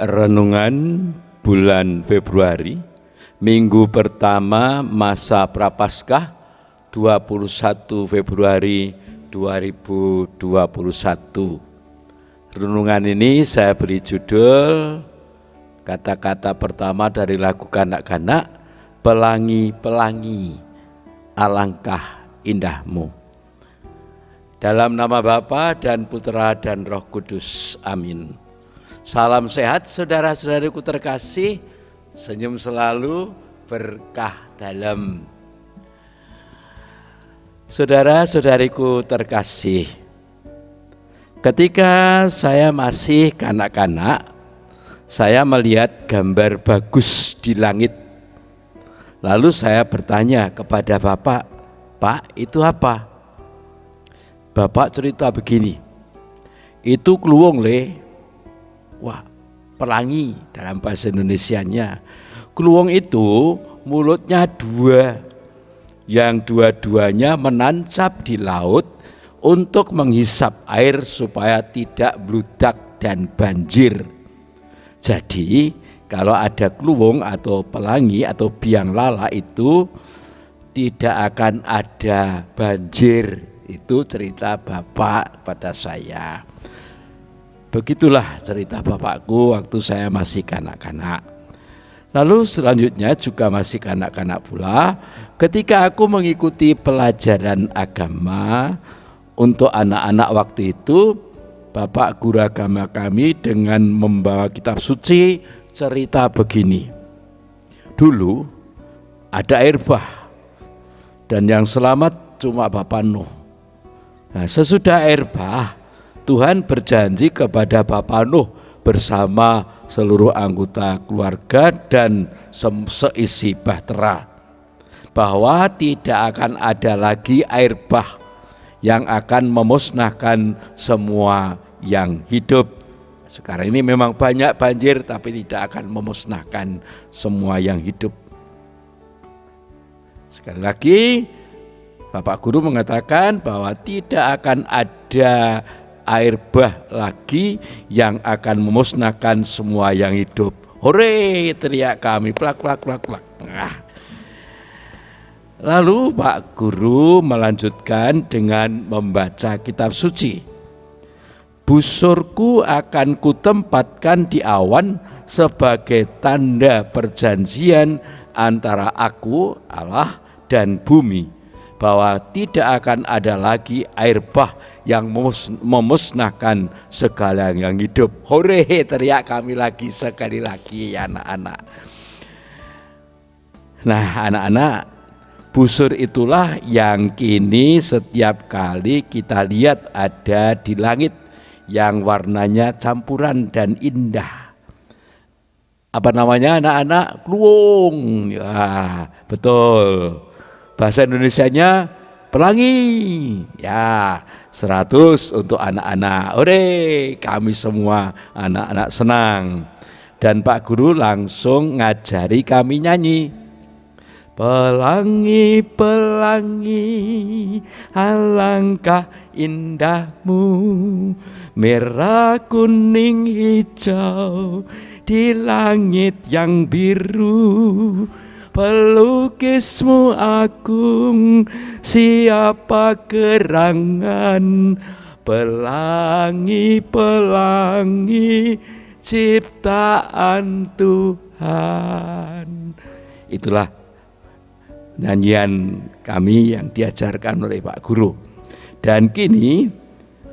Renungan bulan Februari, minggu pertama masa Prapaskah 21 Februari 2021. Renungan ini saya beri judul kata-kata pertama dari lagu kanak-kanak, Pelangi-pelangi, alangkah indahmu. Dalam nama Bapa dan Putra dan Roh Kudus, amin. Salam sehat saudara-saudariku terkasih, senyum selalu, berkah dalam. Saudara-saudariku terkasih, ketika saya masih kanak-kanak, saya melihat gambar bagus di langit. Lalu saya bertanya kepada Bapak, "Pak, itu apa?" Bapak cerita begini, "Itu kluwung le." Wah, pelangi dalam bahasa Indonesianya. Kluwung itu mulutnya dua, yang dua-duanya menancap di laut untuk menghisap air supaya tidak bludak dan banjir. Jadi kalau ada kluwung atau pelangi atau biang lala itu tidak akan ada banjir. Itu cerita Bapak pada saya. Begitulah cerita bapakku waktu saya masih kanak-kanak. Lalu selanjutnya juga masih kanak-kanak pula, ketika aku mengikuti pelajaran agama untuk anak-anak waktu itu, Bapak guru agama kami dengan membawa kitab suci cerita begini. Dulu ada air bah dan yang selamat cuma Bapak Nuh. Nah, sesudah air bah, Tuhan berjanji kepada Bapak Nuh bersama seluruh anggota keluarga dan seisi bahtera bahwa tidak akan ada lagi air bah yang akan memusnahkan semua yang hidup. Sekarang ini memang banyak banjir tapi tidak akan memusnahkan semua yang hidup. Sekali lagi Bapak Guru mengatakan bahwa tidak akan ada air bah lagi yang akan memusnahkan semua yang hidup. Hore, teriak kami, plak plak plak plak. Nah. Lalu Pak Guru melanjutkan dengan membaca kitab suci. Busurku akan kutempatkan di awan sebagai tanda perjanjian antara aku, Allah, dan bumi, bahwa tidak akan ada lagi air bah yang memusnahkan segala yang hidup. Hore, teriak kami lagi sekali lagi anak-anak. Nah anak-anak, busur itulah yang kini setiap kali kita lihat ada di langit yang warnanya campuran dan indah. Apa namanya anak-anak? Kluwung. Ya, betul. Bahasa Indonesianya pelangi. Ya, 100 untuk anak-anak. Ore, kami semua anak-anak senang. Dan Pak Guru langsung ngajari kami nyanyi. Pelangi, pelangi, alangkah indahmu, merah, kuning, hijau, di langit yang biru. Pelukismu agung, siapa gerangan, pelangi, pelangi, ciptaan Tuhan. Itulah nyanyian kami yang diajarkan oleh Pak Guru. Dan kini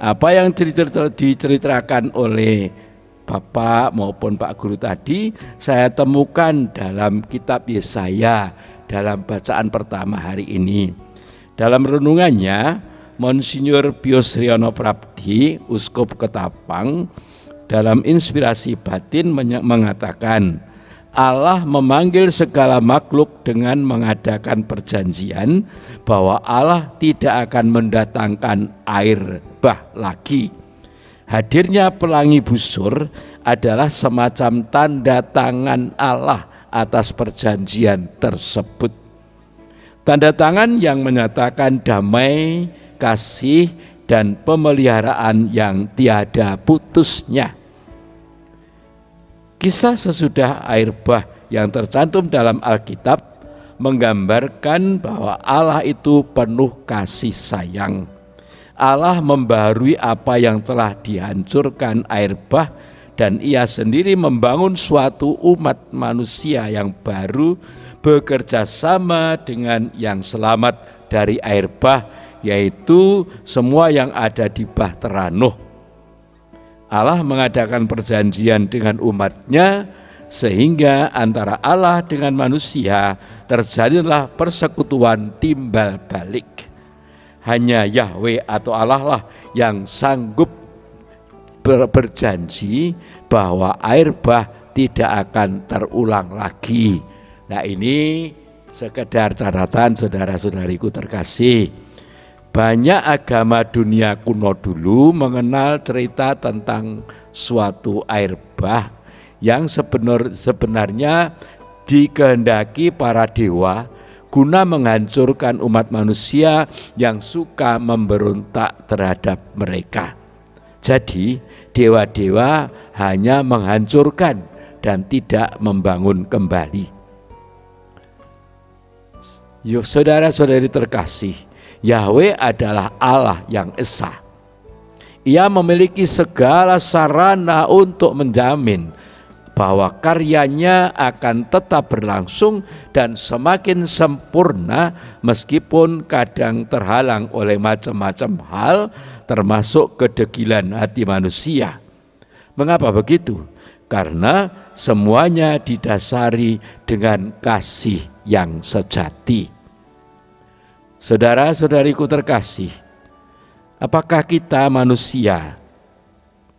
apa yang diceritakan oleh Bapak maupun Pak Guru tadi saya temukan dalam kitab Yesaya dalam bacaan pertama hari ini. Dalam renungannya Monsinyur Pius Riono Prabdi, Uskup Ketapang, dalam inspirasi batin mengatakan Allah memanggil segala makhluk dengan mengadakan perjanjian bahwa Allah tidak akan mendatangkan air bah lagi. Hadirnya pelangi busur adalah semacam tanda tangan Allah atas perjanjian tersebut. Tanda tangan yang menyatakan damai, kasih, dan pemeliharaan yang tiada putusnya. Kisah sesudah air bah yang tercantum dalam Alkitab menggambarkan bahwa Allah itu penuh kasih sayang. Allah membaharui apa yang telah dihancurkan air bah, dan Ia sendiri membangun suatu umat manusia yang baru bekerja sama dengan yang selamat dari air bah, yaitu semua yang ada di Bahtera Nuh. Allah mengadakan perjanjian dengan umatnya, sehingga antara Allah dengan manusia terjadilah persekutuan timbal balik. Hanya Yahweh atau Allah lah yang sanggup berjanji bahwa air bah tidak akan terulang lagi. Nah, ini sekedar catatan saudara-saudariku terkasih. Banyak agama dunia kuno dulu mengenal cerita tentang suatu air bah yang sebenarnya dikehendaki para dewa guna menghancurkan umat manusia yang suka memberontak terhadap mereka. Jadi dewa-dewa hanya menghancurkan dan tidak membangun kembali. Yuk saudara-saudari terkasih, Yahweh adalah Allah yang esa. Ia memiliki segala sarana untuk menjamin bahwa karyanya akan tetap berlangsung dan semakin sempurna meskipun kadang terhalang oleh macam-macam hal, termasuk kedegilan hati manusia. Mengapa begitu? Karena semuanya didasari dengan kasih yang sejati. Saudara-saudariku terkasih, apakah kita manusia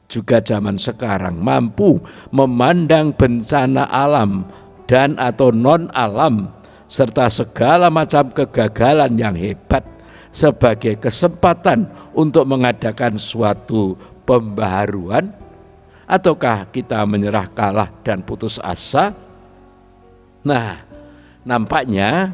juga zaman sekarang mampu memandang bencana alam dan atau non alam serta segala macam kegagalan yang hebat sebagai kesempatan untuk mengadakan suatu pembaharuan? Ataukah kita menyerah kalah dan putus asa? Nah, nampaknya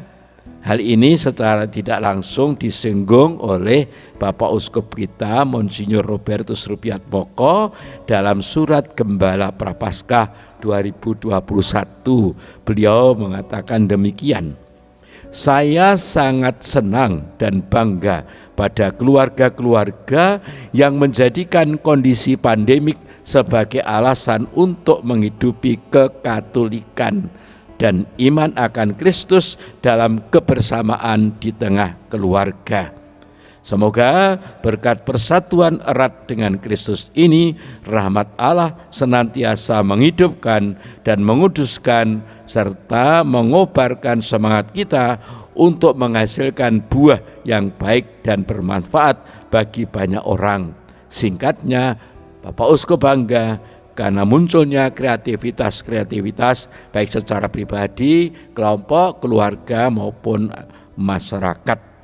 hal ini secara tidak langsung disinggung oleh Bapak Uskup kita Monsinyur Robertus Rupiatmoko dalam surat Gembala Prapaskah 2021. Beliau mengatakan demikian: saya sangat senang dan bangga pada keluarga-keluarga yang menjadikan kondisi pandemik sebagai alasan untuk menghidupi kekatolikan dan iman akan Kristus dalam kebersamaan di tengah keluarga. Semoga berkat persatuan erat dengan Kristus ini, rahmat Allah senantiasa menghidupkan dan menguduskan serta mengobarkan semangat kita untuk menghasilkan buah yang baik dan bermanfaat bagi banyak orang. Singkatnya, Bapak Uskup bangga karena munculnya kreativitas baik secara pribadi, kelompok, keluarga maupun masyarakat.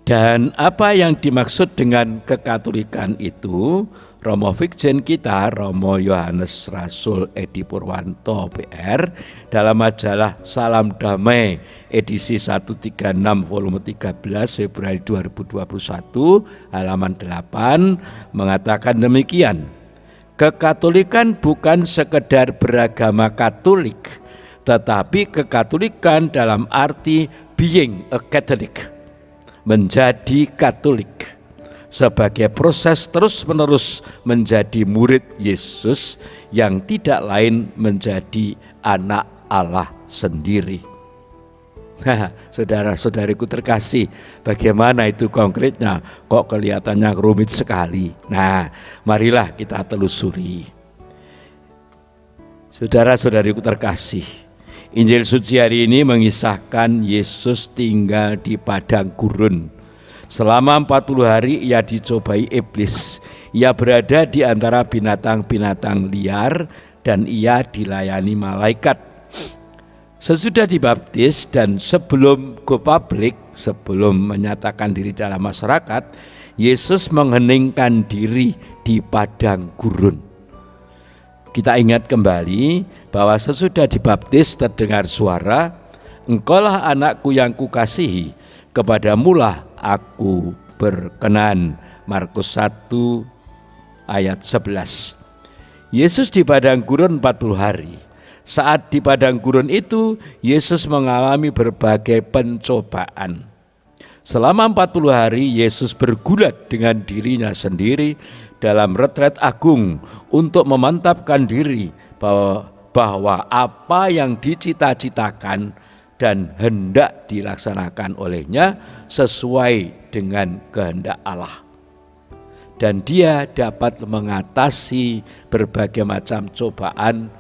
Dan apa yang dimaksud dengan kekatolikan itu, Romo Vikjen kita, Romo Yohanes Rasul Edi Purwanto PR, dalam majalah Salam Damai edisi 136 volume 13 Februari 2021 halaman 8 mengatakan demikian: kekatolikan bukan sekedar beragama Katolik, tetapi kekatolikan dalam arti being a Catholic, menjadi Katolik sebagai proses terus-menerus menjadi murid Yesus yang tidak lain menjadi anak Allah sendiri. Nah, saudara-saudariku terkasih, bagaimana itu konkretnya? Kok kelihatannya rumit sekali? Nah, marilah kita telusuri. Saudara-saudariku terkasih, Injil suci hari ini mengisahkan Yesus tinggal di padang gurun. Selama 40 hari ia dicobai iblis. Ia berada di antara binatang-binatang liar dan ia dilayani malaikat. Sesudah dibaptis dan sebelum go public, sebelum menyatakan diri dalam masyarakat, Yesus mengheningkan diri di padang gurun. Kita ingat kembali bahwa sesudah dibaptis terdengar suara, "Engkaulah anakku yang kukasihi, kepadamulah aku berkenan." Markus 1 ayat 11. Yesus di padang gurun 40 hari. Saat di padang gurun itu, Yesus mengalami berbagai pencobaan. Selama 40 hari, Yesus bergulat dengan dirinya sendiri dalam retret agung untuk memantapkan diri bahwa apa yang dicita-citakan dan hendak dilaksanakan olehnya sesuai dengan kehendak Allah. Dan dia dapat mengatasi berbagai macam cobaan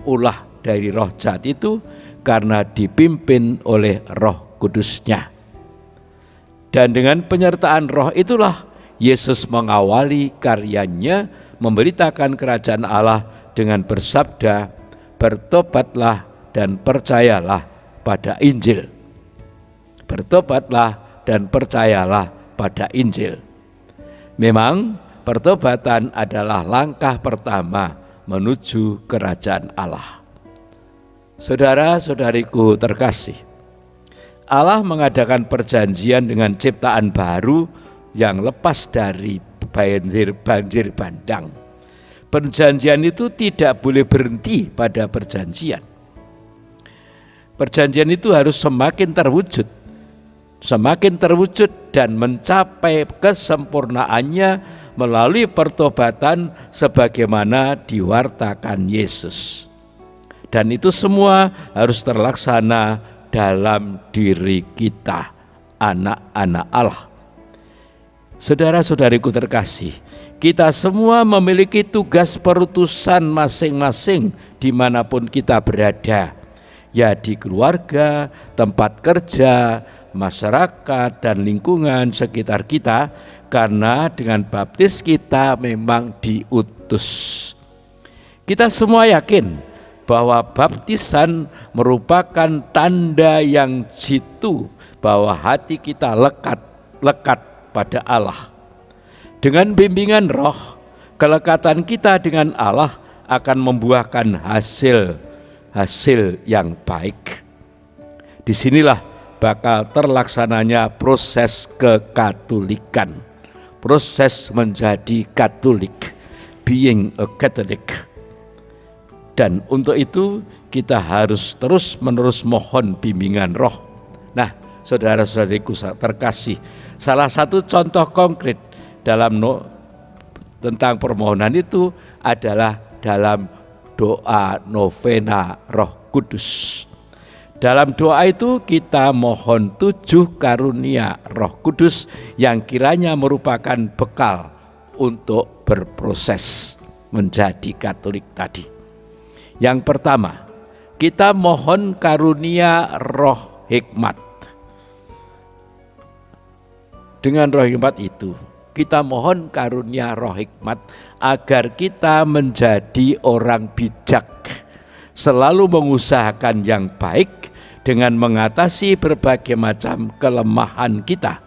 ulah dari roh jahat itu karena dipimpin oleh Roh Kudus-Nya. Dan dengan penyertaan roh itulah Yesus mengawali karyanya memberitakan kerajaan Allah dengan bersabda, "Bertobatlah dan percayalah pada Injil." Bertobatlah dan percayalah pada Injil. Memang pertobatan adalah langkah pertama menuju kerajaan Allah. Saudara-saudariku terkasih, Allah mengadakan perjanjian dengan ciptaan baru yang lepas dari banjir bandang. Perjanjian itu tidak boleh berhenti pada perjanjian. Perjanjian itu harus semakin terwujud dan mencapai kesempurnaannya melalui pertobatan sebagaimana diwartakan Yesus. Dan itu semua harus terlaksana dalam diri kita, anak-anak Allah. Saudara-saudariku terkasih, kita semua memiliki tugas perutusan masing-masing dimanapun kita berada, ya di keluarga, tempat kerja, masyarakat, dan lingkungan sekitar kita, karena dengan baptis kita memang diutus. Kita semua yakin bahwa baptisan merupakan tanda yang jitu bahwa hati kita lekat pada Allah. Dengan bimbingan roh, kelekatan kita dengan Allah akan membuahkan hasil yang baik. Disinilah bakal terlaksananya proses kekatolikan, proses menjadi Katolik, being a Catholic. Dan untuk itu kita harus terus-menerus mohon bimbingan roh. Nah, saudara-saudariku terkasih, salah satu contoh konkret dalam tentang permohonan itu adalah dalam doa novena Roh Kudus. Dalam doa itu kita mohon 7 karunia Roh Kudus yang kiranya merupakan bekal untuk berproses menjadi Katolik tadi. Yang pertama, kita mohon karunia roh hikmat. Dengan roh hikmat itu, kita mohon karunia roh hikmat agar kita menjadi orang bijak, selalu mengusahakan yang baik dengan mengatasi berbagai macam kelemahan kita.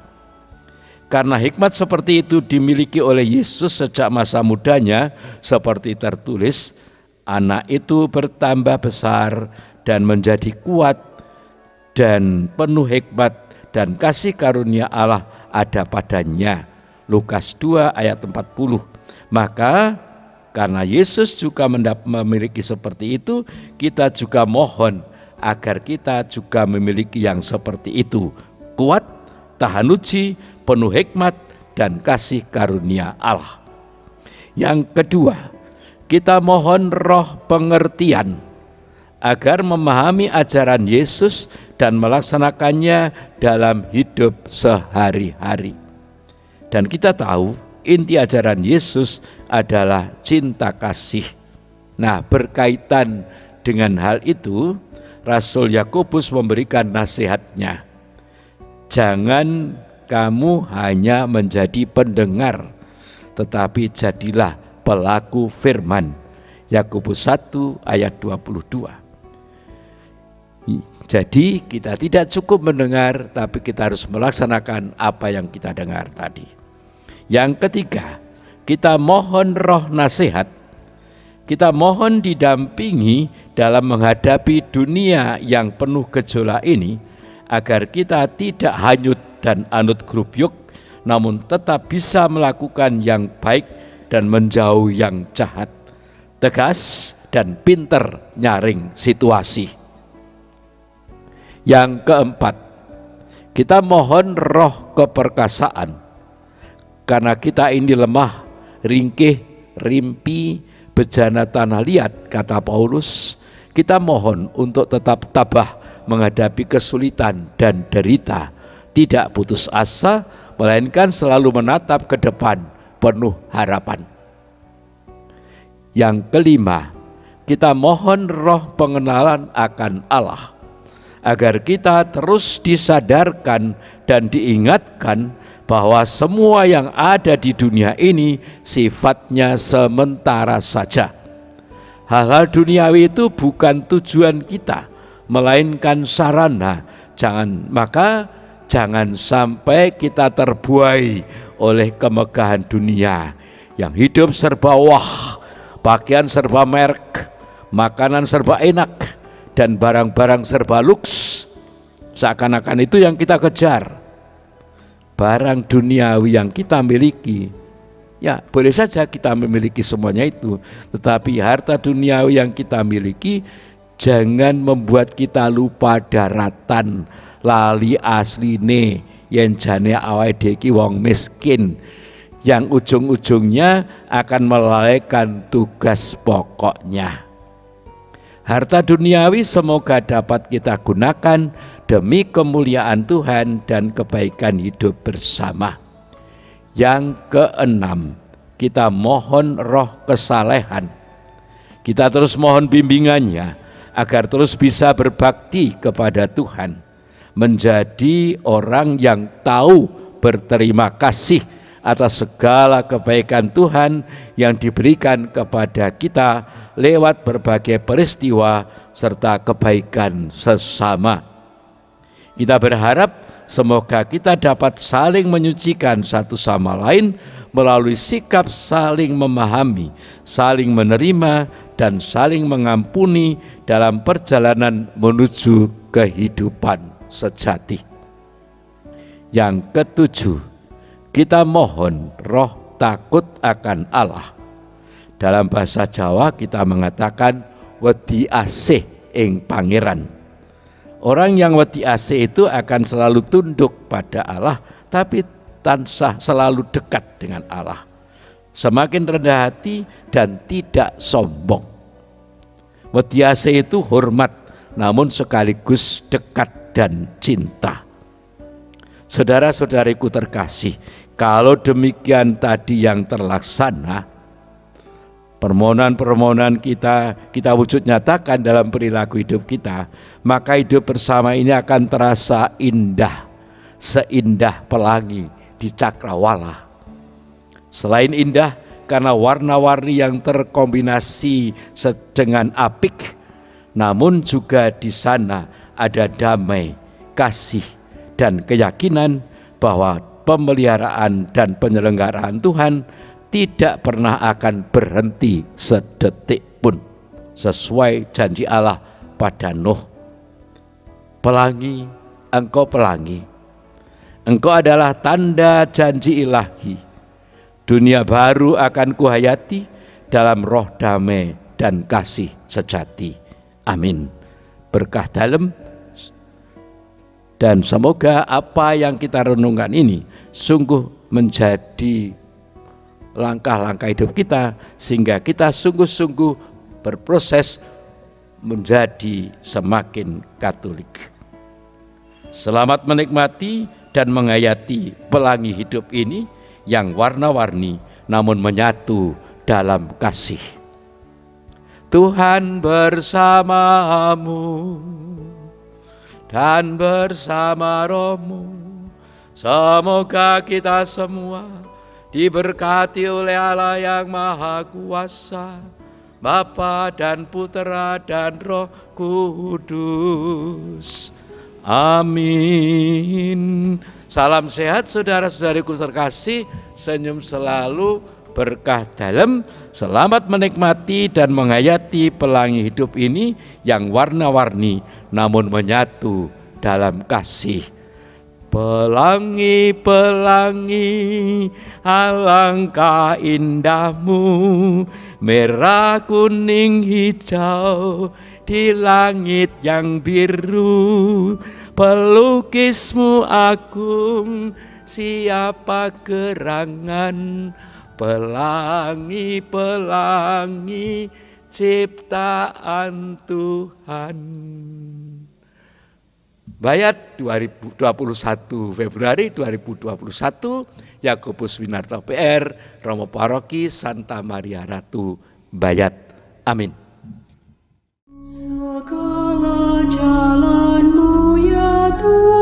Karena hikmat seperti itu dimiliki oleh Yesus sejak masa mudanya, seperti tertulis, anak itu bertambah besar dan menjadi kuat dan penuh hikmat dan kasih karunia Allah ada padanya. Lukas 2 ayat 40. Maka karena Yesus juga memiliki seperti itu, kita juga mohon agar kita juga memiliki yang seperti itu. Kuat, tahan uji, penuh hikmat dan kasih karunia Allah. Yang kedua, kita mohon roh pengertian agar memahami ajaran Yesus dan melaksanakannya dalam hidup sehari-hari. Dan kita tahu inti ajaran Yesus adalah cinta kasih. Nah, berkaitan dengan hal itu, Rasul Yakobus memberikan nasihatnya. Jangan kamu hanya menjadi pendengar, tetapi jadilah pelaku firman. Yakobus 1 ayat 22. Jadi kita tidak cukup mendengar, tapi kita harus melaksanakan apa yang kita dengar tadi. Yang ketiga, kita mohon roh nasihat. Kita mohon didampingi dalam menghadapi dunia yang penuh gejolak ini, agar kita tidak hanyut dan anut grubyuk, namun tetap bisa melakukan yang baik dan menjauh yang jahat. tegas dan pinter nyaring situasi. Yang keempat, kita mohon roh keperkasaan, karena kita ini lemah, ringkih, rimpi, bejana tanah liat, kata Paulus. Kita mohon untuk tetap tabah menghadapi kesulitan dan derita, tidak putus asa, melainkan selalu menatap ke depan penuh harapan. Yang kelima, kita mohon roh pengenalan akan Allah, agar kita terus disadarkan dan diingatkan bahwa semua yang ada di dunia ini sifatnya sementara saja. Hal-hal duniawi itu bukan tujuan kita, melainkan sarana. Maka jangan sampai kita terbuai oleh kemegahan dunia yang hidup serba wah, pakaian serba merek, makanan serba enak, dan barang-barang serba luks. Seakan-akan itu yang kita kejar. Barang duniawi yang kita miliki, ya boleh saja kita memiliki semuanya itu, tetapi harta duniawi yang kita miliki jangan membuat kita lupa daratan, lali asline yen jane awake dhewe wong miskin, yang ujung-ujungnya akan melalaikan tugas pokoknya. Harta duniawi semoga dapat kita gunakan demi kemuliaan Tuhan dan kebaikan hidup bersama. Yang keenam, kita mohon roh kesalehan. Kita terus mohon bimbingannya agar terus bisa berbakti kepada Tuhan, menjadi orang yang tahu berterima kasih atas segala kebaikan Tuhan yang diberikan kepada kita lewat berbagai peristiwa serta kebaikan sesama. Kita berharap semoga kita dapat saling menyucikan satu sama lain melalui sikap saling memahami, saling menerima, dan saling mengampuni dalam perjalanan menuju kehidupan sejati. Yang ketujuh, kita mohon roh takut akan Allah. Dalam bahasa Jawa kita mengatakan wedi asih ing pangeran. Orang yang wedi asih itu akan selalu tunduk pada Allah, tapi tansah selalu dekat dengan Allah. Semakin rendah hati dan tidak sombong. Wedi asih itu hormat, namun sekaligus dekat dan cinta. Saudara-saudariku terkasih, kalau demikian tadi yang terlaksana, permohonan-permohonan kita wujud nyatakan dalam perilaku hidup kita, maka hidup bersama ini akan terasa indah, seindah pelangi di cakrawala. Selain indah karena warna-warni yang terkombinasi dengan apik, namun juga di sana ada damai, kasih, dan keyakinan bahwa pemeliharaan dan penyelenggaraan Tuhan tidak pernah akan berhenti sedetik pun, sesuai janji Allah pada Nuh. Pelangi, engkau pelangi, engkau adalah tanda janji ilahi. Dunia baru akan kuhayati dalam roh damai dan kasih sejati. Amin. Berkah dalam. Dan semoga apa yang kita renungkan ini sungguh menjadi langkah-langkah hidup kita, sehingga kita sungguh-sungguh berproses menjadi semakin Katolik. Selamat menikmati dan menghayati pelangi hidup ini yang warna-warni namun menyatu dalam kasih. Tuhan bersamamu dan bersama rohmu. Semoga kita semua diberkati oleh Allah yang Maha Kuasa, Bapa dan Putera dan Roh Kudus. Amin. Salam sehat saudara-saudariku terkasih, senyum selalu, berkah dalam. Selamat menikmati dan menghayati pelangi hidup ini yang warna-warni namun menyatu dalam kasih. Pelangi, pelangi, alangkah indahmu, merah, kuning, hijau, di langit yang biru. Pelukismu agung, siapa gerangan. Pelangi, pelangi, ciptaan Tuhan. Bayat 2021 Februari 2021, Yakobus Winarto PR, Romo Paroki Santa Maria Ratu, Bayat. Amin. Segala jalanmu ya Tuhan.